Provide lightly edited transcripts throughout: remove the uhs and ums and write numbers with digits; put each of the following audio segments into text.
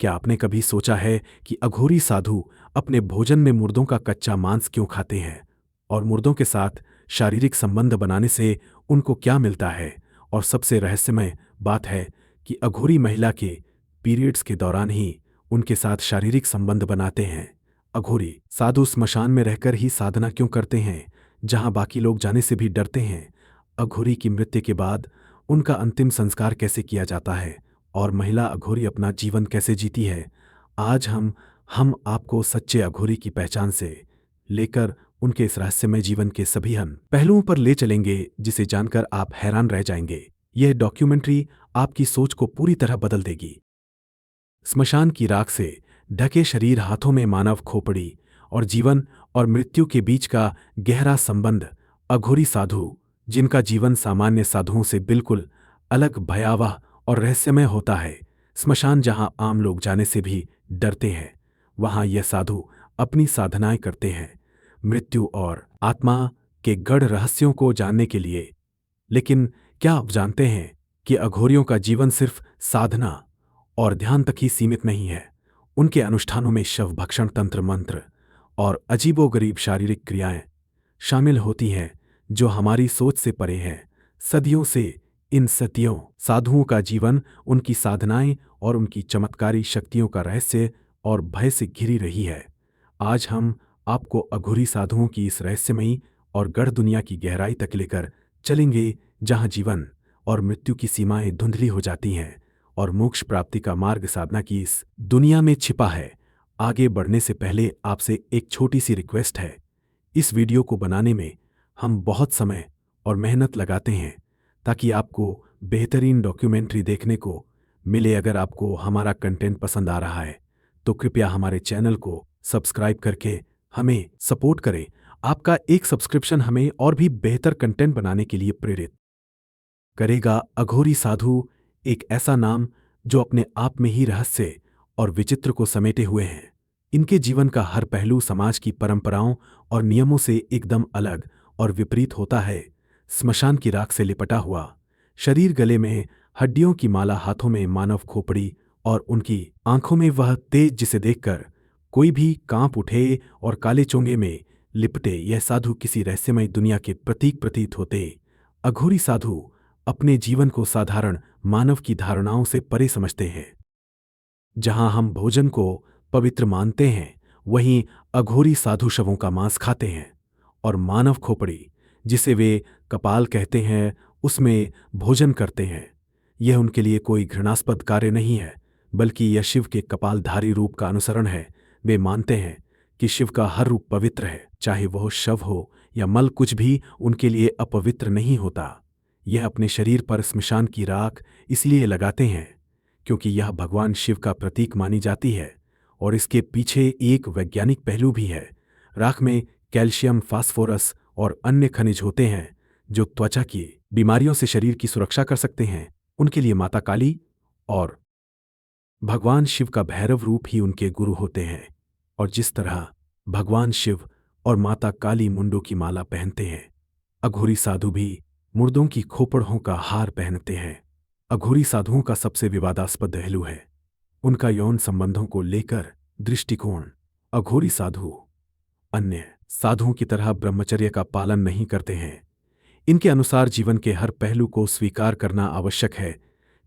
क्या आपने कभी सोचा है कि अघोरी साधु अपने भोजन में मुर्दों का कच्चा मांस क्यों खाते हैं और मुर्दों के साथ शारीरिक संबंध बनाने से उनको क्या मिलता है? और सबसे रहस्यमय बात है कि अघोरी महिला के पीरियड्स के दौरान ही उनके साथ शारीरिक संबंध बनाते हैं। अघोरी साधु स्मशान में रहकर ही साधना क्यों करते हैं, जहां बाकी लोग जाने से भी डरते हैं? अघोरी की मृत्यु के बाद उनका अंतिम संस्कार कैसे किया जाता है और महिला अघोरी अपना जीवन कैसे जीती है? आज हम आपको सच्चे अघोरी की पहचान से लेकर उनके इस रहस्यमय जीवन के सभी पहलुओं पर ले चलेंगे, जिसे जानकर आप हैरान रह जाएंगे। यह डॉक्यूमेंट्री आपकी सोच को पूरी तरह बदल देगी। स्मशान की राख से ढके शरीर, हाथों में मानव खोपड़ी और जीवन और मृत्यु के बीच का गहरा संबंध। अघोरी साधु, जिनका जीवन सामान्य साधुओं से बिल्कुल अलग, भयावह और रहस्यमय होता है। स्मशान जहां आम लोग जाने से भी डरते हैं, वहां यह साधु अपनी साधनाएं करते हैं मृत्यु और आत्मा के गढ़ रहस्यों को जानने के लिए। लेकिन क्या आप जानते हैं कि अघोरियों का जीवन सिर्फ साधना और ध्यान तक ही सीमित नहीं है? उनके अनुष्ठानों में शव भक्षण, तंत्र मंत्र और अजीबोगरीब शारीरिक क्रियाएं शामिल होती हैं जो हमारी सोच से परे हैं। सदियों से इन सतियों साधुओं का जीवन, उनकी साधनाएं और उनकी चमत्कारी शक्तियों का रहस्य और भय से घिरी रही है। आज हम आपको अघोरी साधुओं की इस रहस्यमयी और गढ़ दुनिया की गहराई तक लेकर चलेंगे, जहां जीवन और मृत्यु की सीमाएं धुंधली हो जाती हैं और मोक्ष प्राप्ति का मार्ग साधना की इस दुनिया में छिपा है। आगे बढ़ने से पहले आपसे एक छोटी सी रिक्वेस्ट है। इस वीडियो को बनाने में हम बहुत समय और मेहनत लगाते हैं ताकि आपको बेहतरीन डॉक्यूमेंट्री देखने को मिले। अगर आपको हमारा कंटेंट पसंद आ रहा है तो कृपया हमारे चैनल को सब्सक्राइब करके हमें सपोर्ट करें। आपका एक सब्सक्रिप्शन हमें और भी बेहतर कंटेंट बनाने के लिए प्रेरित करेगा। अघोरी साधु एक ऐसा नाम जो अपने आप में ही रहस्य और विचित्र को समेटे हुए हैं। इनके जीवन का हर पहलू समाज की परंपराओं और नियमों से एकदम अलग और विपरीत होता है। स्मशान की राख से लिपटा हुआ शरीर, गले में हड्डियों की माला, हाथों में मानव खोपड़ी और उनकी आंखों में वह तेज जिसे देखकर कोई भी कांप उठे और काले चोंगे में लिपटे, यह साधु किसी रहस्यमय दुनिया के प्रतीक प्रतीत होते। अघोरी साधु अपने जीवन को साधारण मानव की धारणाओं से परे समझते हैं। जहां हम भोजन को पवित्र मानते हैं, वहीं अघोरी साधु शवों का मांस खाते हैं और मानव खोपड़ी, जिसे वे कपाल कहते हैं, उसमें भोजन करते हैं। यह उनके लिए कोई घृणास्पद कार्य नहीं है, बल्कि यह शिव के कपालधारी रूप का अनुसरण है। वे मानते हैं कि शिव का हर रूप पवित्र है, चाहे वह शव हो या मल, कुछ भी उनके लिए अपवित्र नहीं होता। यह अपने शरीर पर स्मशान की राख इसलिए लगाते हैं क्योंकि यह भगवान शिव का प्रतीक मानी जाती है, और इसके पीछे एक वैज्ञानिक पहलू भी है। राख में कैल्शियम, फास्फोरस और अन्य खनिज होते हैं जो त्वचा की बीमारियों से शरीर की सुरक्षा कर सकते हैं। उनके लिए माता काली और भगवान शिव का भैरव रूप ही उनके गुरु होते हैं। और जिस तरह भगवान शिव और माता काली मुंडों की माला पहनते हैं, अघोरी साधु भी मुर्दों की खोपड़ों का हार पहनते हैं। अघोरी साधुओं का सबसे विवादास्पद पहलू है उनका यौन संबंधों को लेकर दृष्टिकोण। अघोरी साधु अन्य साधुओं की तरह ब्रह्मचर्य का पालन नहीं करते हैं। इनके अनुसार जीवन के हर पहलू को स्वीकार करना आवश्यक है,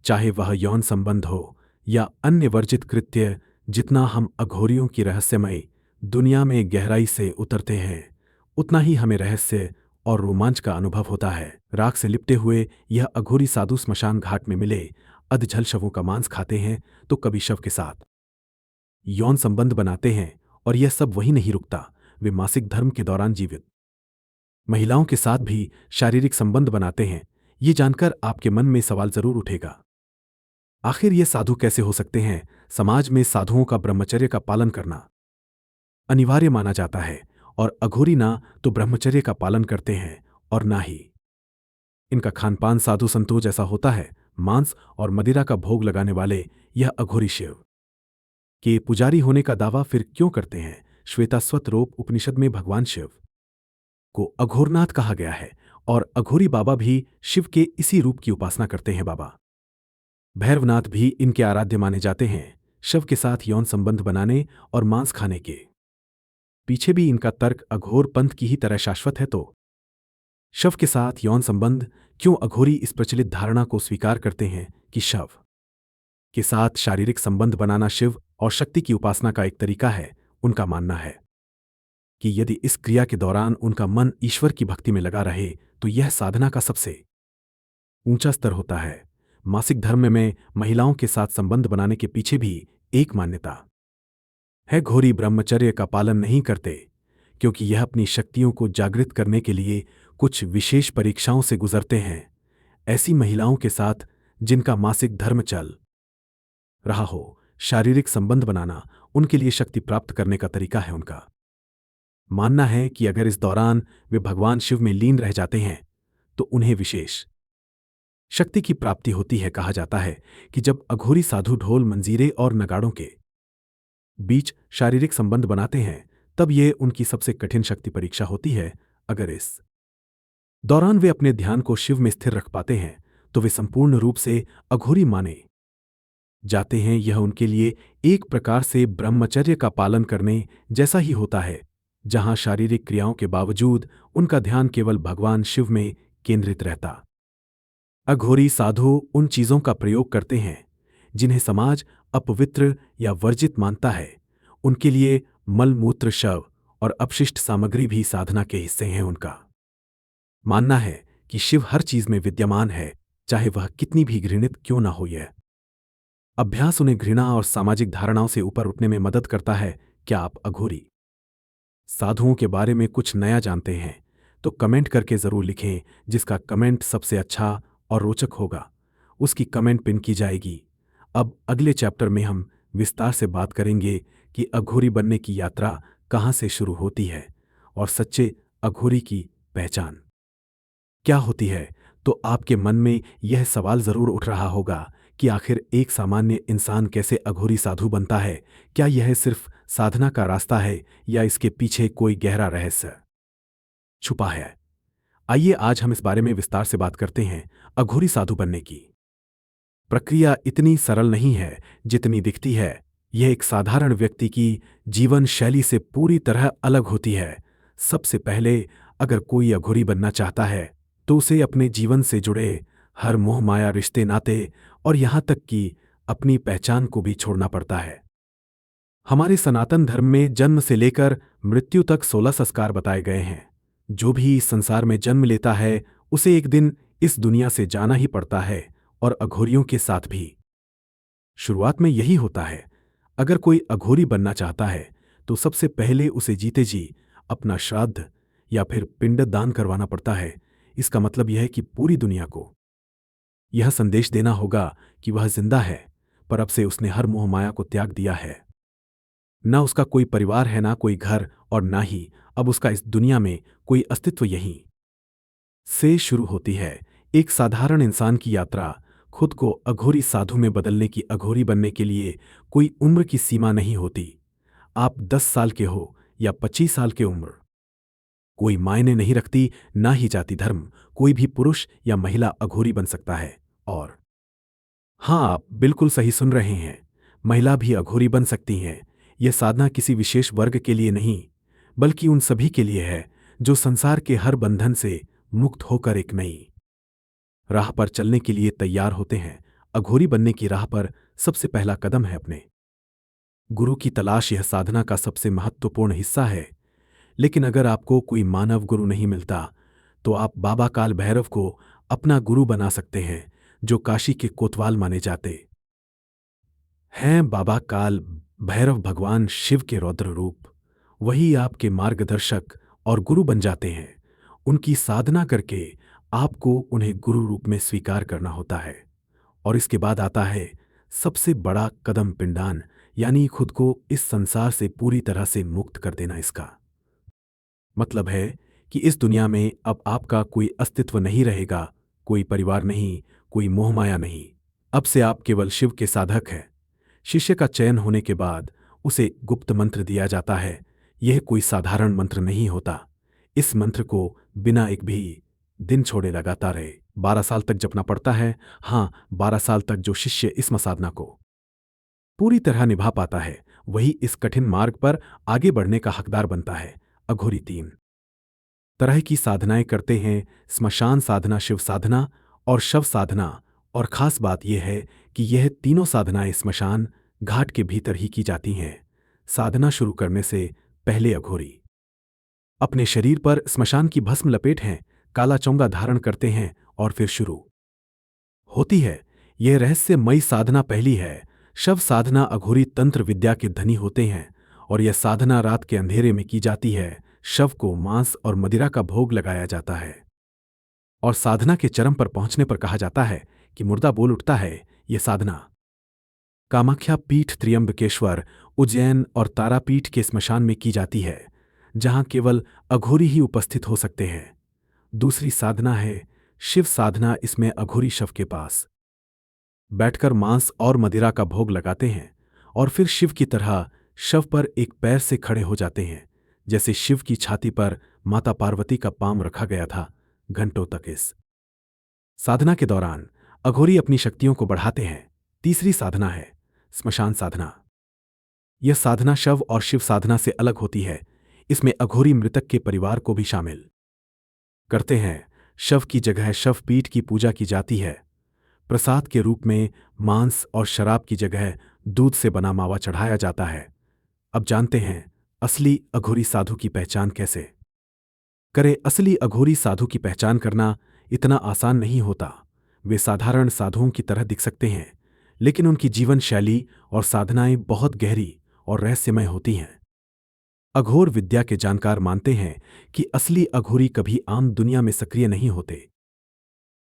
चाहे वह यौन संबंध हो या अन्य वर्जित कृत्य। जितना हम अघोरियों की रहस्यमय दुनिया में गहराई से उतरते हैं, उतना ही हमें रहस्य और रोमांच का अनुभव होता है। राख से लिपटे हुए यह अघोरी साधु स्मशान घाट में मिले अधजल शवों का मांस खाते हैं, तो कभी शव के साथ यौन संबंध बनाते हैं। और यह सब वही नहीं रुकता, वे मासिक धर्म के दौरान जीवित महिलाओं के साथ भी शारीरिक संबंध बनाते हैं। ये जानकर आपके मन में सवाल जरूर उठेगा, आखिर ये साधु कैसे हो सकते हैं? समाज में साधुओं का ब्रह्मचर्य का पालन करना अनिवार्य माना जाता है, और अघोरी ना तो ब्रह्मचर्य का पालन करते हैं और ना ही इनका खानपान साधु संतों जैसा होता है। मांस और मदिरा का भोग लगाने वाले यह अघोरी शिव के पुजारी होने का दावा फिर क्यों करते हैं? श्वेताश्वत रोप उपनिषद में भगवान शिव को अघोरनाथ कहा गया है, और अघोरी बाबा भी शिव के इसी रूप की उपासना करते हैं। बाबा भैरवनाथ भी इनके आराध्य माने जाते हैं। शव के साथ यौन संबंध बनाने और मांस खाने के पीछे भी इनका तर्क अघोर पंथ की ही तरह शाश्वत है। तो शव के साथ यौन संबंध क्यों? अघोरी इस प्रचलित धारणा को स्वीकार करते हैं कि शव के साथ शारीरिक संबंध बनाना शिव और शक्ति की उपासना का एक तरीका है। उनका मानना है कि यदि इस क्रिया के दौरान उनका मन ईश्वर की भक्ति में लगा रहे तो यह साधना का सबसे ऊंचा स्तर होता है। मासिक धर्म में महिलाओं के साथ संबंध बनाने के पीछे भी एक मान्यता है। घोरी ब्रह्मचर्य का पालन नहीं करते क्योंकि यह अपनी शक्तियों को जागृत करने के लिए कुछ विशेष परीक्षाओं से गुजरते हैं। ऐसी महिलाओं के साथ जिनका मासिक धर्म चल रहा हो, शारीरिक संबंध बनाना उनके लिए शक्ति प्राप्त करने का तरीका है। उनका मानना है कि अगर इस दौरान वे भगवान शिव में लीन रह जाते हैं तो उन्हें विशेष शक्ति की प्राप्ति होती है। कहा जाता है कि जब अघोरी साधु ढोल, मंजीरे और नगाड़ों के बीच शारीरिक संबंध बनाते हैं तब यह उनकी सबसे कठिन शक्ति परीक्षा होती है। अगर इस दौरान वे अपने ध्यान को शिव में स्थिर रख पाते हैं तो वे संपूर्ण रूप से अघोरी माने जाते हैं। यह उनके लिए एक प्रकार से ब्रह्मचर्य का पालन करने जैसा ही होता है, जहां शारीरिक क्रियाओं के बावजूद उनका ध्यान केवल भगवान शिव में केंद्रित रहता। अघोरी साधु उन चीजों का प्रयोग करते हैं जिन्हें समाज अपवित्र या वर्जित मानता है। उनके लिए मलमूत्र, शव और अपशिष्ट सामग्री भी साधना के हिस्से हैं। उनका मानना है कि शिव हर चीज में विद्यमान है, चाहे वह कितनी भी घृणित क्यों ना हो। यह अभ्यास उन्हें घृणा और सामाजिक धारणाओं से ऊपर उठने में मदद करता है। क्या आप अघोरी साधुओं के बारे में कुछ नया जानते हैं तो कमेंट करके जरूर लिखें। जिसका कमेंट सबसे अच्छा और रोचक होगा उसकी कमेंट पिन की जाएगी। अब अगले चैप्टर में हम विस्तार से बात करेंगे कि अघोरी बनने की यात्रा कहाँ से शुरू होती है और सच्चे अघोरी की पहचान क्या होती है। तो आपके मन में यह सवाल जरूर उठ रहा होगा कि आखिर एक सामान्य इंसान कैसे अघोरी साधु बनता है? क्या यह सिर्फ साधना का रास्ता है या इसके पीछे कोई गहरा रहस्य छुपा है? आइए आज हम इस बारे में विस्तार से बात करते हैं। अघोरी साधु बनने की प्रक्रिया इतनी सरल नहीं है जितनी दिखती है। यह एक साधारण व्यक्ति की जीवन शैली से पूरी तरह अलग होती है। सबसे पहले अगर कोई अघोरी बनना चाहता है तो उसे अपने जीवन से जुड़े हर मोह माया, रिश्ते नाते और यहां तक कि अपनी पहचान को भी छोड़ना पड़ता है। हमारे सनातन धर्म में जन्म से लेकर मृत्यु तक 16 संस्कार बताए गए हैं। जो भी इस संसार में जन्म लेता है उसे एक दिन इस दुनिया से जाना ही पड़ता है और अघोरियों के साथ भी शुरुआत में यही होता है। अगर कोई अघोरी बनना चाहता है तो सबसे पहले उसे जीते जी अपना श्राद्ध या फिर पिंड दान करवाना पड़ता है। इसका मतलब यह है कि पूरी दुनिया को यह संदेश देना होगा कि वह जिंदा है, पर अब से उसने हर मोह माया को त्याग दिया है। न उसका कोई परिवार है, ना कोई घर और ना ही अब उसका इस दुनिया में कोई अस्तित्व। यहीं से शुरू होती है एक साधारण इंसान की यात्रा। खुद को अघोरी साधु में बदलने की। अघोरी बनने के लिए कोई उम्र की सीमा नहीं होती। आप 10 साल के हो या 25 साल के उम्र कोई मायने नहीं रखती, ना ही जाति धर्म। कोई भी पुरुष या महिला अघोरी बन सकता है। और हां, आप बिल्कुल सही सुन रहे हैं, महिला भी अघोरी बन सकती हैं। यह साधना किसी विशेष वर्ग के लिए नहीं बल्कि उन सभी के लिए है जो संसार के हर बंधन से मुक्त होकर एक नई राह पर चलने के लिए तैयार होते हैं। अघोरी बनने की राह पर सबसे पहला कदम है अपने गुरु की तलाश। यह साधना का सबसे महत्वपूर्ण हिस्सा है। लेकिन अगर आपको कोई मानव गुरु नहीं मिलता तो आप बाबा काल भैरव को अपना गुरु बना सकते हैं, जो काशी के कोतवाल माने जाते हैं। बाबा काल भैरव भगवान शिव के रौद्र रूप, वही आपके मार्गदर्शक और गुरु बन जाते हैं। उनकी साधना करके आपको उन्हें गुरु रूप में स्वीकार करना होता है। और इसके बाद आता है सबसे बड़ा कदम, पिंडदान, यानी खुद को इस संसार से पूरी तरह से मुक्त कर देना। इसका मतलब है कि इस दुनिया में अब आपका कोई अस्तित्व नहीं रहेगा, कोई परिवार नहीं, कोई मोहमाया नहीं। अब से आप केवल शिव के साधक हैं। शिष्य का चयन होने के बाद उसे गुप्त मंत्र दिया जाता है। यह कोई साधारण मंत्र नहीं होता। इस मंत्र को बिना एक भी दिन छोड़े लगातार 12 साल तक जपना पड़ता है। हाँ, 12 साल तक जो शिष्य इस साधना को पूरी तरह निभा पाता है, वही इस कठिन मार्ग पर आगे बढ़ने का हकदार बनता है। अघोरी 3 तरह की साधनाएं करते हैं: स्मशान साधना, शिव साधना और शव साधना। और खास बात यह है कि यह तीनों साधनाएं स्मशान घाट के भीतर ही की जाती हैं। साधना शुरू करने से पहले अघोरी अपने शरीर पर स्मशान की भस्म लपेट हैं, काला चोंगा धारण करते हैं और फिर शुरू होती है यह रहस्यमयी साधना। पहली है शव साधना। अघोरी तंत्र विद्या के धनी होते हैं और यह साधना रात के अंधेरे में की जाती है। शव को मांस और मदिरा का भोग लगाया जाता है और साधना के चरम पर पहुंचने पर कहा जाता है कि मुर्दा बोल उठता है। यह साधना कामाख्या पीठ, त्र्यंबकेश्वर, उज्जैन और तारापीठ के स्मशान में की जाती है, जहां केवल अघोरी ही उपस्थित हो सकते हैं। दूसरी साधना है शिव साधना। इसमें अघोरी शव के पास बैठकर मांस और मदिरा का भोग लगाते हैं और फिर शिव की तरह शव पर एक पैर से खड़े हो जाते हैं, जैसे शिव की छाती पर माता पार्वती का पांव रखा गया था। घंटों तक इस साधना के दौरान अघोरी अपनी शक्तियों को बढ़ाते हैं। तीसरी साधना है स्मशान साधना। यह साधना शव और शिव साधना से अलग होती है। इसमें अघोरी मृतक के परिवार को भी शामिल करते हैं। शव की जगह शवपीठ की पूजा की जाती है। प्रसाद के रूप में मांस और शराब की जगह दूध से बना मावा चढ़ाया जाता है। अब जानते हैं असली अघोरी साधु की पहचान कैसे करें। असली अघोरी साधु की पहचान करना इतना आसान नहीं होता। वे साधारण साधुओं की तरह दिख सकते हैं, लेकिन उनकी जीवन शैली और साधनाएं बहुत गहरी और रहस्यमय होती हैं। अघोर विद्या के जानकार मानते हैं कि असली अघोरी कभी आम दुनिया में सक्रिय नहीं होते।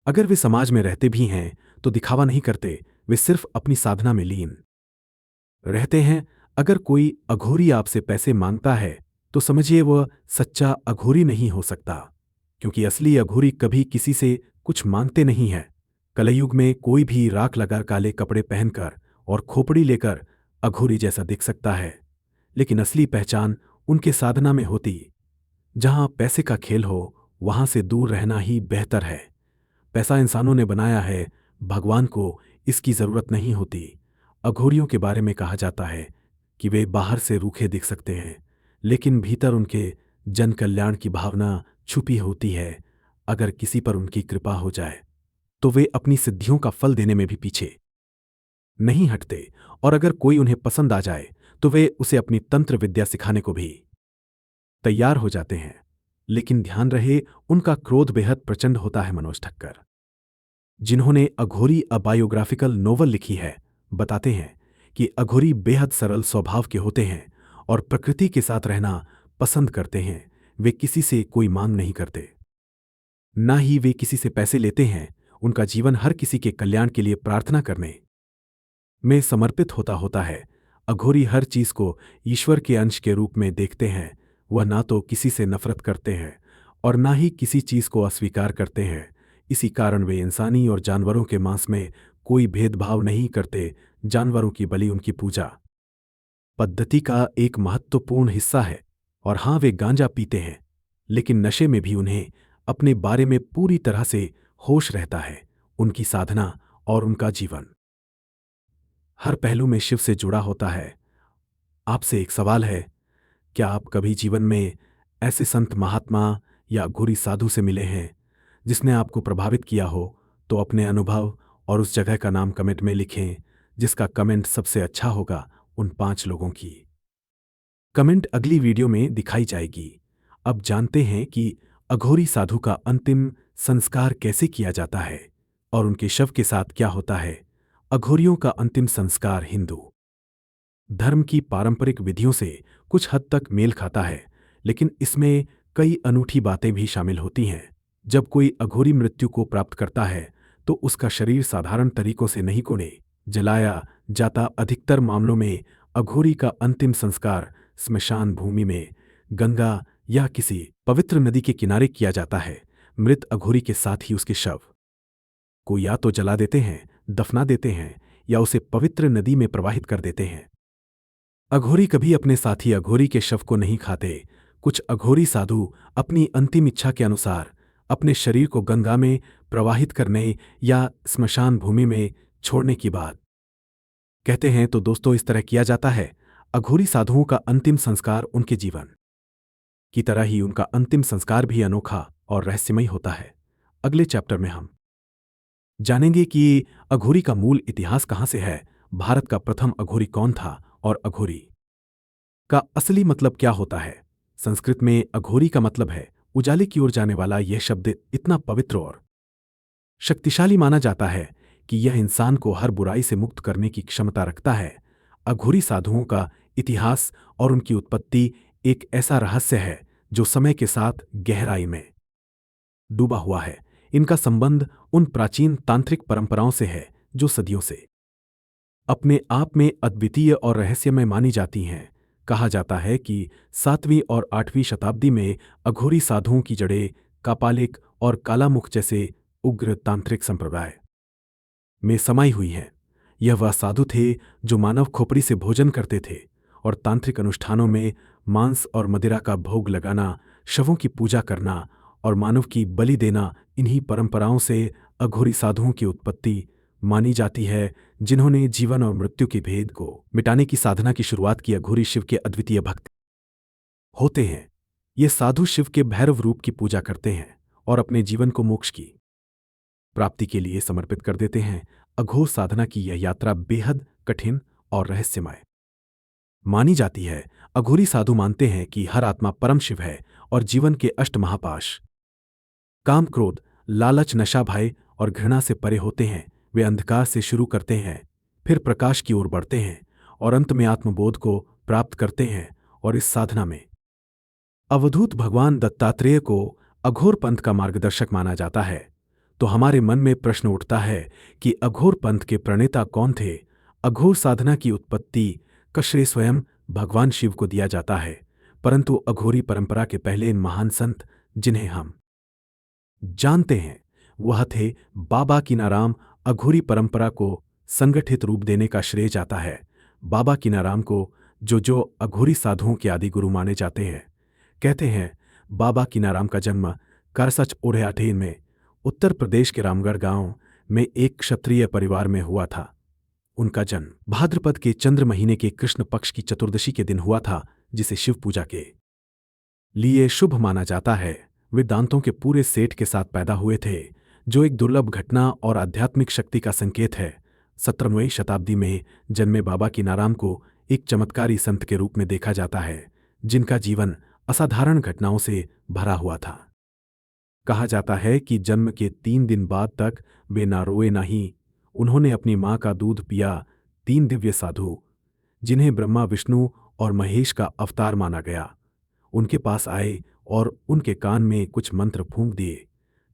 अगर वे समाज में रहते भी हैं तो दिखावा नहीं करते, वे सिर्फ अपनी साधना में लीन रहते हैं। अगर कोई अघोरी आपसे पैसे मांगता है तो समझिए वह सच्चा अघोरी नहीं हो सकता, क्योंकि असली अघोरी कभी किसी से कुछ मांगते नहीं है। कलयुग में कोई भी राख लगा काले कपड़े पहनकर और खोपड़ी लेकर अघोरी जैसा दिख सकता है, लेकिन असली पहचान उनके साधना में होती। जहां पैसे का खेल हो वहां से दूर रहना ही बेहतर है। पैसा इंसानों ने बनाया है, भगवान को इसकी जरूरत नहीं होती। अघोरियों के बारे में कहा जाता है कि वे बाहर से रूखे दिख सकते हैं, लेकिन भीतर उनके जन कल्याण की भावना छुपी होती है। अगर किसी पर उनकी कृपा हो जाए तो वे अपनी सिद्धियों का फल देने में भी पीछे नहीं हटते, और अगर कोई उन्हें पसंद आ जाए तो वे उसे अपनी तंत्र विद्या सिखाने को भी तैयार हो जाते हैं। लेकिन ध्यान रहे, उनका क्रोध बेहद प्रचंड होता है। मनोज ठक्कर, जिन्होंने अघोरी अ बायोग्राफिकल नोवेल लिखी है, बताते हैं कि अघोरी बेहद सरल स्वभाव के होते हैं और प्रकृति के साथ रहना पसंद करते हैं। वे किसी से कोई मांग नहीं करते, ना ही वे किसी से पैसे लेते हैं। उनका जीवन हर किसी के कल्याण के लिए प्रार्थना करने में समर्पित होता है। अघोरी हर चीज को ईश्वर के अंश के रूप में देखते हैं। वह ना तो किसी से नफरत करते हैं और ना ही किसी चीज को अस्वीकार करते हैं। इसी कारण वे इंसानी और जानवरों के मांस में कोई भेदभाव नहीं करते। जानवरों की बलि उनकी पूजा पद्धति का एक महत्वपूर्ण हिस्सा है। और हां, वे गांजा पीते हैं, लेकिन नशे में भी उन्हें अपने बारे में पूरी तरह से होश रहता है। उनकी साधना और उनका जीवन हर पहलू में शिव से जुड़ा होता है। आपसे एक सवाल है, क्या आप कभी जीवन में ऐसे संत महात्मा या अघोरी साधु से मिले हैं जिसने आपको प्रभावित किया हो? तो अपने अनुभव और उस जगह का नाम कमेंट में लिखें। जिसका कमेंट सबसे अच्छा होगा उन 5 लोगों की कमेंट अगली वीडियो में दिखाई जाएगी। अब जानते हैं कि अघोरी साधु का अंतिम संस्कार कैसे किया जाता है और उनके शव के साथ क्या होता है। अघोरियों का अंतिम संस्कार हिंदू धर्म की पारंपरिक विधियों से कुछ हद तक मेल खाता है, लेकिन इसमें कई अनूठी बातें भी शामिल होती हैं। जब कोई अघोरी मृत्यु को प्राप्त करता है तो उसका शरीर साधारण तरीकों से नहीं कोड़े जलाया जाता। अधिकतर मामलों में अघोरी का अंतिम संस्कार स्मशान भूमि में, गंगा या किसी पवित्र नदी के किनारे किया जाता है। मृत अघोरी के साथ ही उसके शव को या तो जला देते हैं, दफना देते हैं या उसे पवित्र नदी में प्रवाहित कर देते हैं। अघोरी कभी अपने साथी अघोरी के शव को नहीं खाते। कुछ अघोरी साधु अपनी अंतिम इच्छा के अनुसार अपने शरीर को गंगा में प्रवाहित करने या स्मशान भूमि में छोड़ने की बात कहते हैं तो दोस्तों इस तरह किया जाता है। अघोरी साधुओं का अंतिम संस्कार उनके जीवन की तरह ही उनका अंतिम संस्कार भी अनोखा और रहस्यमय होता है। अगले चैप्टर में हम जानेंगे कि अघोरी का मूल इतिहास कहां से है, भारत का प्रथम अघोरी कौन था और अघोरी का असली मतलब क्या होता है। संस्कृत में अघोरी का मतलब है उजाले की ओर जाने वाला। यह शब्द इतना पवित्र और शक्तिशाली माना जाता है कि यह इंसान को हर बुराई से मुक्त करने की क्षमता रखता है। अघोरी साधुओं का इतिहास और उनकी उत्पत्ति एक ऐसा रहस्य है जो समय के साथ गहराई में डूबा हुआ है। इनका संबंध उन प्राचीन तांत्रिक परंपराओं से है जो सदियों से अपने आप में अद्वितीय और रहस्यमय मानी जाती हैं। कहा जाता है कि 7वीं और 8वीं शताब्दी में अघोरी साधुओं की जड़ें कापालिक और कालामुख जैसे उग्र तांत्रिक संप्रदाय में समाई हुई हैं। यह वह साधु थे जो मानव खोपड़ी से भोजन करते थे और तांत्रिक अनुष्ठानों में मांस और मदिरा का भोग लगाना, शवों की पूजा करना और मानव की बलि देना, इन्हीं परंपराओं से अघोरी साधुओं की उत्पत्ति मानी जाती है, जिन्होंने जीवन और मृत्यु के भेद को मिटाने की साधना की शुरुआत की। अघोरी शिव के अद्वितीय भक्त होते हैं। ये साधु शिव के भैरव रूप की पूजा करते हैं और अपने जीवन को मोक्ष की प्राप्ति के लिए समर्पित कर देते हैं। अघोर साधना की यह यात्रा बेहद कठिन और रहस्यमय मानी जाती है। अघोरी साधु मानते हैं कि हर आत्मा परम शिव है और जीवन के अष्ट महापाश काम, क्रोध, लालच, नशा, भय और घृणा से परे होते हैं। वे अंधकार से शुरू करते हैं, फिर प्रकाश की ओर बढ़ते हैं और अंत में आत्मबोध को प्राप्त करते हैं। और इस साधना में अवधूत भगवान दत्तात्रेय को अघोर पंथ का मार्गदर्शक माना जाता है। तो हमारे मन में प्रश्न उठता है कि अघोर पंथ के प्रणेता कौन थे। अघोर साधना की उत्पत्ति का श्रेय स्वयं भगवान शिव को दिया जाता है, परंतु अघोरी परंपरा के पहले महान संत जिन्हें हम जानते हैं वह थे बाबा कीनाराम। अघोरी परंपरा को संगठित रूप देने का श्रेय जाता है बाबा कीनाराम को, जो अघोरी साधुओं के आदि गुरु माने जाते हैं। कहते हैं बाबा कीनाराम का जन्म कारसच ओढ़े में उत्तर प्रदेश के रामगढ़ गांव में एक क्षत्रिय परिवार में हुआ था। उनका जन्म भाद्रपद के चंद्र महीने के कृष्ण पक्ष की चतुर्दशी के दिन हुआ था, जिसे शिव पूजा के लिए शुभ माना जाता है। वे दांतों के पूरे सेट के साथ पैदा हुए थे, जो एक दुर्लभ घटना और आध्यात्मिक शक्ति का संकेत है। 17वीं शताब्दी में जन्मे बाबा कीनाराम को एक चमत्कारी संत के रूप में देखा जाता है, जिनका जीवन असाधारण घटनाओं से भरा हुआ था। कहा जाता है कि जन्म के 3 दिन बाद तक वे ना रोए ना ही उन्होंने अपनी मां का दूध पिया। 3 दिव्य साधु, जिन्हें ब्रह्मा, विष्णु और महेश का अवतार माना गया, उनके पास आए और उनके कान में कुछ मंत्र फूंक दिए।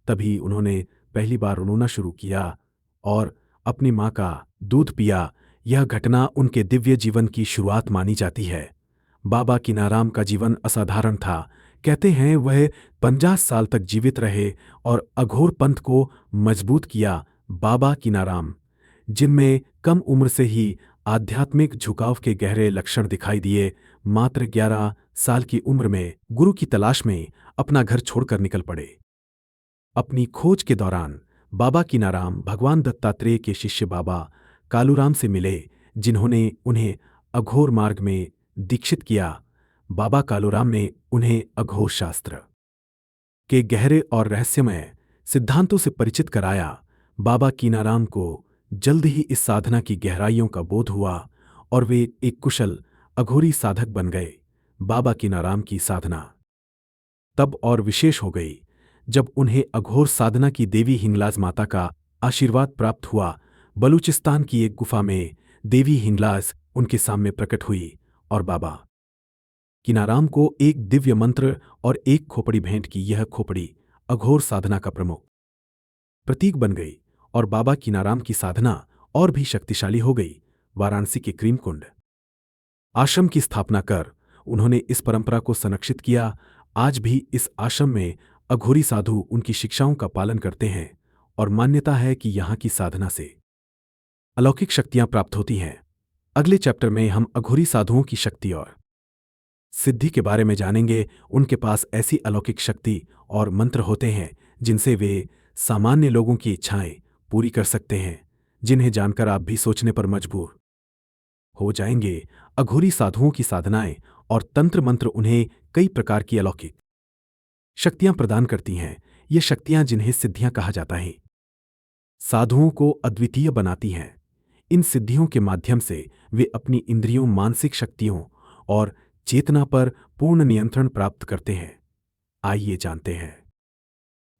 तभी उन्होंने पहली बार रोना शुरू किया और अपनी मां का दूध पिया। यह घटना उनके दिव्य जीवन की शुरुआत मानी जाती है। बाबा कीनाराम का जीवन असाधारण था। कहते हैं वह 50 साल तक जीवित रहे और अघोर पंथ को मजबूत किया। बाबा कीनाराम, जिनमें कम उम्र से ही आध्यात्मिक झुकाव के गहरे लक्षण दिखाई दिए, मात्र 11 साल की उम्र में गुरु की तलाश में अपना घर छोड़कर निकल पड़े। अपनी खोज के दौरान बाबा कीनाराम भगवान दत्तात्रेय के शिष्य बाबा कालूराम से मिले, जिन्होंने उन्हें अघोर मार्ग में दीक्षित किया। बाबा कालूराम ने उन्हें अघोर शास्त्र के गहरे और रहस्यमय सिद्धांतों से परिचित कराया। बाबा कीनाराम को जल्द ही इस साधना की गहराइयों का बोध हुआ और वे एक कुशल अघोरी साधक बन गए। बाबा कीनाराम की साधना तब और विशेष हो गई जब उन्हें अघोर साधना की देवी हिंगलाज माता का आशीर्वाद प्राप्त हुआ। बलूचिस्तान की एक गुफा में देवी हिंगलाज उनके सामने प्रकट हुई और बाबा कीनाराम को एक दिव्य मंत्र और एक खोपड़ी भेंट की। यह खोपड़ी अघोर साधना का प्रमुख प्रतीक बन गई और बाबा कीनाराम की साधना और भी शक्तिशाली हो गई। वाराणसी के क्रीमकुंड आश्रम की स्थापना कर उन्होंने इस परंपरा को संरक्षित किया। आज भी इस आश्रम में अघोरी साधु उनकी शिक्षाओं का पालन करते हैं और मान्यता है कि यहाँ की साधना से अलौकिक शक्तियां प्राप्त होती हैं। अगले चैप्टर में हम अघोरी साधुओं की शक्ति और सिद्धि के बारे में जानेंगे। उनके पास ऐसी अलौकिक शक्ति और मंत्र होते हैं जिनसे वे सामान्य लोगों की इच्छाएं पूरी कर सकते हैं, जिन्हें जानकर आप भी सोचने पर मजबूर हो जाएंगे। अघोरी साधुओं की साधनाएं और तंत्र मंत्र उन्हें कई प्रकार की अलौकिक शक्तियां प्रदान करती हैं। ये शक्तियां, जिन्हें सिद्धियां कहा जाता है, साधुओं को अद्वितीय बनाती हैं। इन सिद्धियों के माध्यम से वे अपनी इंद्रियों, मानसिक शक्तियों और चेतना पर पूर्ण नियंत्रण प्राप्त करते हैं। आइए जानते हैं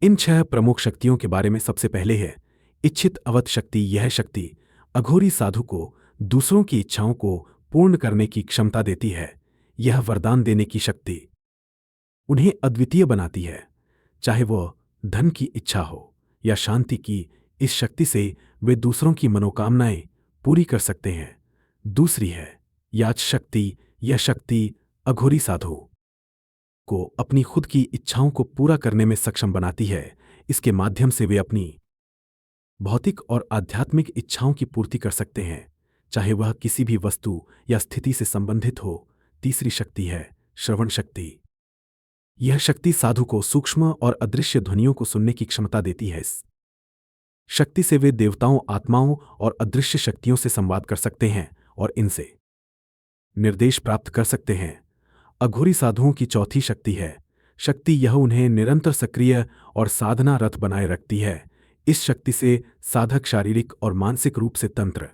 इन 6 प्रमुख शक्तियों के बारे में। सबसे पहले है इच्छित अवध शक्ति। यह शक्ति अघोरी साधु को दूसरों की इच्छाओं को पूर्ण करने की क्षमता देती है। यह वरदान देने की शक्ति उन्हें अद्वितीय बनाती है, चाहे वह धन की इच्छा हो या शांति की। इस शक्ति से वे दूसरों की मनोकामनाएं पूरी कर सकते हैं। दूसरी है याच शक्ति। यह शक्ति अघोरी साधु को अपनी खुद की इच्छाओं को पूरा करने में सक्षम बनाती है। इसके माध्यम से वे अपनी भौतिक और आध्यात्मिक इच्छाओं की पूर्ति कर सकते हैं, चाहे वह किसी भी वस्तु या स्थिति से संबंधित हो। तीसरी शक्ति है श्रवण शक्ति। यह शक्ति साधु को सूक्ष्म और अदृश्य ध्वनियों को सुनने की क्षमता देती है। इस शक्ति से वे देवताओं, आत्माओं और अदृश्य शक्तियों से संवाद कर सकते हैं और इनसे निर्देश प्राप्त कर सकते हैं। अघोरी साधुओं की चौथी शक्ति है शक्ति। यह उन्हें निरंतर सक्रिय और साधना रत बनाए रखती है। इस शक्ति से साधक शारीरिक और मानसिक रूप से तंत्र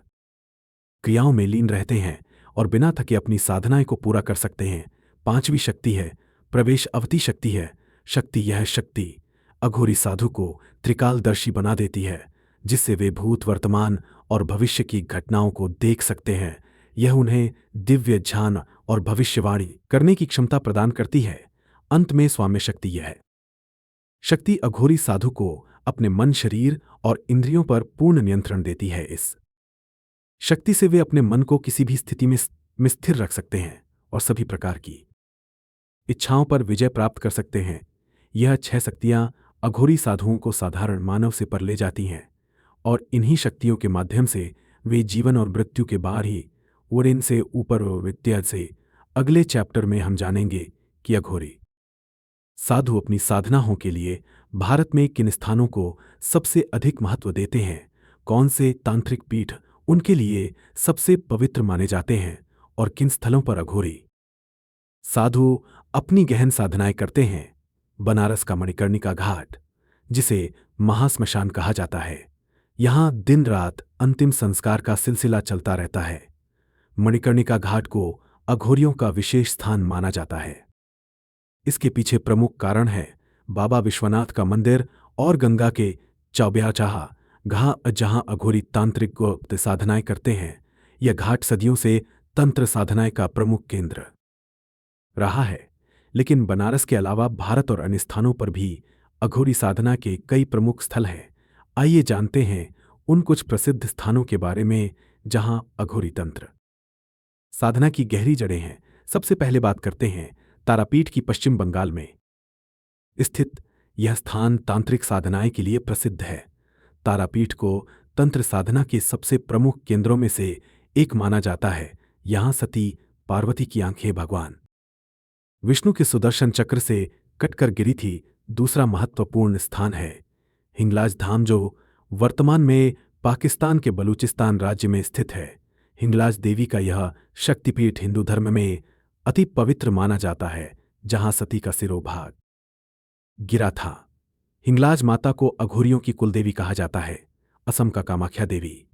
क्रियाओं में लीन रहते हैं और बिना थके अपनी साधनाएं को पूरा कर सकते हैं। पांचवी शक्ति है प्रवेश अवधि शक्ति है शक्ति। यह शक्ति अघोरी साधु को त्रिकालदर्शी बना देती है, जिससे वे भूत, वर्तमान और भविष्य की घटनाओं को देख सकते हैं। यह उन्हें दिव्य ध्यान और भविष्यवाणी करने की क्षमता प्रदान करती है। अंत में स्वाम्य शक्ति। यह शक्ति अघोरी साधु को अपने मन, शरीर और इंद्रियों पर पूर्ण नियंत्रण देती है। इस शक्ति से वे अपने मन को किसी भी स्थिति में स्थिर रख सकते हैं और सभी प्रकार की इच्छाओं पर विजय प्राप्त कर सकते हैं। यह 6 शक्तियां अघोरी साधुओं को साधारण मानव से पर ले जाती हैं और इन्हीं शक्तियों के माध्यम से वे जीवन और मृत्यु के बाहर ही और इनसे ऊपर विद्या से अगले चैप्टर में हम जानेंगे कि अघोरी साधु अपनी साधनाओं के लिए भारत में किन स्थानों को सबसे अधिक महत्व देते हैं, कौन से तांत्रिक पीठ उनके लिए सबसे पवित्र माने जाते हैं और किन स्थलों पर अघोरी साधु अपनी गहन साधनाएं करते हैं। बनारस का मणिकर्णिका घाट, जिसे महाश्मशान कहा जाता है, यहां दिन रात अंतिम संस्कार का सिलसिला चलता रहता है। मणिकर्णिका घाट को अघोरियों का विशेष स्थान माना जाता है। इसके पीछे प्रमुख कारण है बाबा विश्वनाथ का मंदिर और गंगा के चौब्याचाह घाट, जहां अघोरी तांत्रिक गुप्त साधनाएं करते हैं। यह घाट सदियों से तंत्र साधनाएं का प्रमुख केंद्र रहा है, लेकिन बनारस के अलावा भारत और अन्य स्थानों पर भी अघोरी साधना के कई प्रमुख स्थल हैं। आइए जानते हैं उन कुछ प्रसिद्ध स्थानों के बारे में जहां अघोरी तंत्र साधना की गहरी जड़ें हैं। सबसे पहले बात करते हैं तारापीठ की। पश्चिम बंगाल में स्थित यह स्थान तांत्रिक साधनाएं के लिए प्रसिद्ध है। तारापीठ को तंत्र साधना के सबसे प्रमुख केंद्रों में से एक माना जाता है। यहां सती पार्वती की आंखें भगवान विष्णु के सुदर्शन चक्र से कटकर गिरी थी। दूसरा महत्वपूर्ण स्थान है हिंगलाज धाम, जो वर्तमान में पाकिस्तान के बलूचिस्तान राज्य में स्थित है। हिंगलाज देवी का यह शक्तिपीठ हिंदू धर्म में अति पवित्र माना जाता है, जहां सती का सिरोभाग गिरा था। हिंगलाज माता को अघोरियों की कुलदेवी कहा जाता है। असम का कामाख्या देवी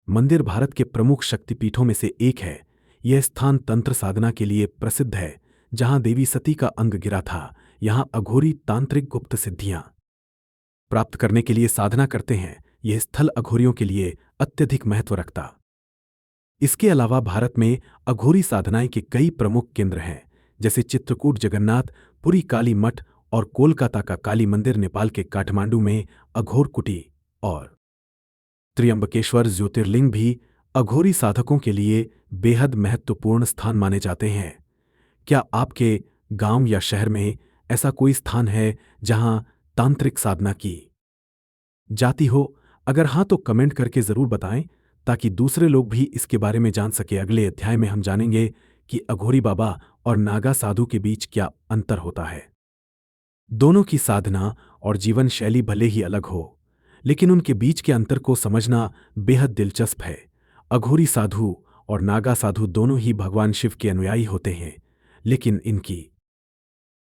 मंदिर भारत के प्रमुख शक्तिपीठों में से एक है। यह स्थान तंत्र साधना के लिए प्रसिद्ध है, जहां देवी सती का अंग गिरा था। यहां अघोरी तांत्रिक गुप्त सिद्धियां प्राप्त करने के लिए साधना करते हैं। यह स्थल अघोरियों के लिए अत्यधिक महत्व रखता। इसके अलावा भारत में अघोरी साधनाएं के कई प्रमुख केंद्र हैं, जैसे चित्रकूट, जगन्नाथ पुरी काली मठ और कोलकाता का काली मंदिर। नेपाल के काठमांडू में अघोर कुटी और त्र्यंबकेश्वर ज्योतिर्लिंग भी अघोरी साधकों के लिए बेहद महत्वपूर्ण स्थान माने जाते हैं। क्या आपके गांव या शहर में ऐसा कोई स्थान है जहां तांत्रिक साधना की जाती हो? अगर हां तो कमेंट करके जरूर बताएं, ताकि दूसरे लोग भी इसके बारे में जान सके। अगले अध्याय में हम जानेंगे कि अघोरी बाबा और नागा साधु के बीच क्या अंतर होता है। दोनों की साधना और जीवन शैली भले ही अलग हो, लेकिन उनके बीच के अंतर को समझना बेहद दिलचस्प है। अघोरी साधु और नागा साधु दोनों ही भगवान शिव के अनुयायी होते हैं, लेकिन इनकी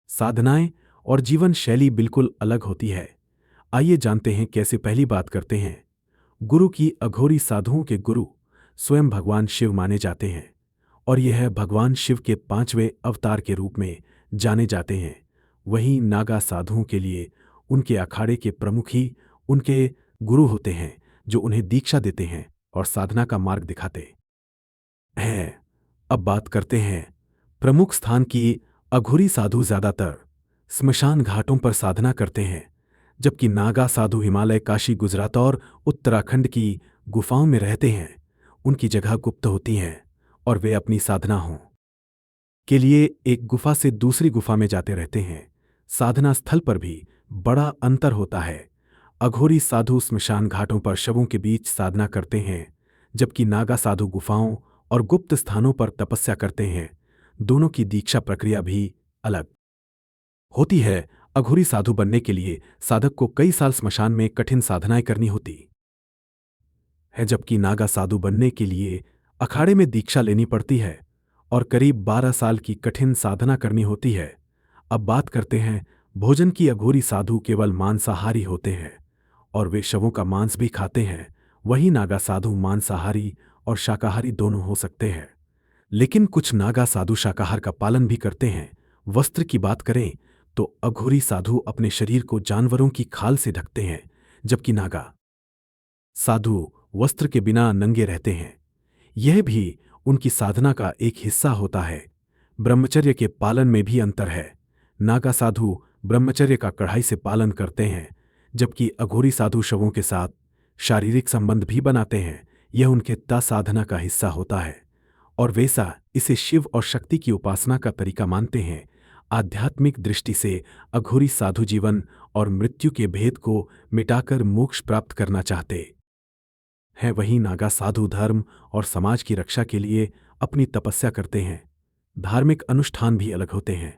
साधनाएं और जीवन शैली बिल्कुल अलग होती है। आइए जानते हैं कैसे। पहली बात करते हैं गुरु की। अघोरी साधुओं के गुरु स्वयं भगवान शिव माने जाते हैं और यह भगवान शिव के 5वें अवतार के रूप में जाने जाते हैं। वहीं नागा साधुओं के लिए उनके अखाड़े के प्रमुख ही उनके गुरु होते हैं, जो उन्हें दीक्षा देते हैं और साधना का मार्ग दिखाते हैं। अब बात करते हैं प्रमुख स्थान की। अघोरी साधु ज्यादातर स्मशान घाटों पर साधना करते हैं, जबकि नागा साधु हिमालय, काशी, गुजरात और उत्तराखंड की गुफाओं में रहते हैं। उनकी जगह गुप्त होती हैं और वे अपनी साधना के लिए एक गुफा से दूसरी गुफा में जाते रहते हैं। साधना स्थल पर भी बड़ा अंतर होता है। अघोरी साधु स्मशान घाटों पर शवों के बीच साधना करते हैं, जबकि नागा साधु गुफाओं और गुप्त स्थानों पर तपस्या करते हैं। दोनों की दीक्षा प्रक्रिया भी अलग होती है। अघोरी साधु बनने के लिए साधक को कई साल स्मशान में कठिन साधनाएं करनी होती है, जबकि नागा साधु बनने के लिए अखाड़े में दीक्षा लेनी पड़ती है और करीब 12 साल की कठिन साधना करनी होती है। अब बात करते हैं भोजन की। अघोरी साधु केवल मांसाहारी होते हैं और वे शवों का मांस भी खाते हैं। वहीं नागा साधु मांसाहारी और शाकाहारी दोनों हो सकते हैं, लेकिन कुछ नागा साधु शाकाहार का पालन भी करते हैं। वस्त्र की बात करें तो अघोरी साधु अपने शरीर को जानवरों की खाल से ढकते हैं, जबकि नागा साधु वस्त्र के बिना नंगे रहते हैं। यह भी उनकी साधना का एक हिस्सा होता है। ब्रह्मचर्य के पालन में भी अंतर है। नागा साधु ब्रह्मचर्य का कड़ाई से पालन करते हैं, जबकि अघोरी साधु शवों के साथ शारीरिक संबंध भी बनाते हैं। यह उनके साधना का हिस्सा होता है और वैसा इसे शिव और शक्ति की उपासना का तरीका मानते हैं। आध्यात्मिक दृष्टि से अघोरी साधु जीवन और मृत्यु के भेद को मिटाकर मोक्ष प्राप्त करना चाहते हैं। वहीं नागा साधु धर्म और समाज की रक्षा के लिए अपनी तपस्या करते हैं। धार्मिक अनुष्ठान भी अलग होते हैं।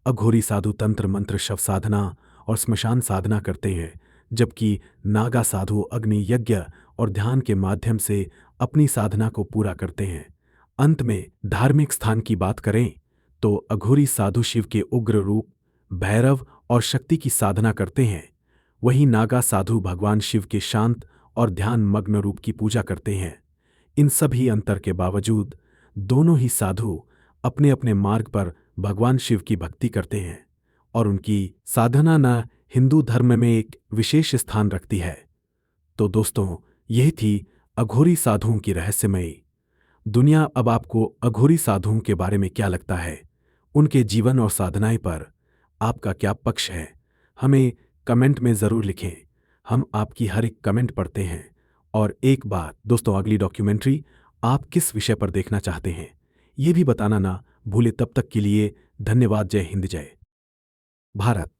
अघोरी साधु तंत्र मंत्र, शव साधना और स्मशान साधना करते हैं, जबकि नागा साधु अग्नि यज्ञ और ध्यान के माध्यम से अपनी साधना को पूरा करते हैं। अंत में धार्मिक स्थान की बात करें तो अघोरी साधु शिव के उग्र रूप भैरव और शक्ति की साधना करते हैं। वहीं नागा साधु भगवान शिव के शांत और ध्यान मग्न रूप की पूजा करते हैं। इन सभी अंतर के बावजूद दोनों ही साधु अपने अपने मार्ग पर भगवान शिव की भक्ति करते हैं और उनकी साधना न हिंदू धर्म में एक विशेष स्थान रखती है। तो दोस्तों, यही थी अघोरी साधुओं की रहस्यमयी दुनिया। अब आपको अघोरी साधुओं के बारे में क्या लगता है? उनके जीवन और साधनाएं पर आपका क्या पक्ष है? हमें कमेंट में ज़रूर लिखें। हम आपकी हर एक कमेंट पढ़ते हैं। और एक बात दोस्तों, अगली डॉक्यूमेंट्री आप किस विषय पर देखना चाहते हैं, ये भी बताना ना भूले। तब तक के लिए धन्यवाद। जय हिंद, जय भारत।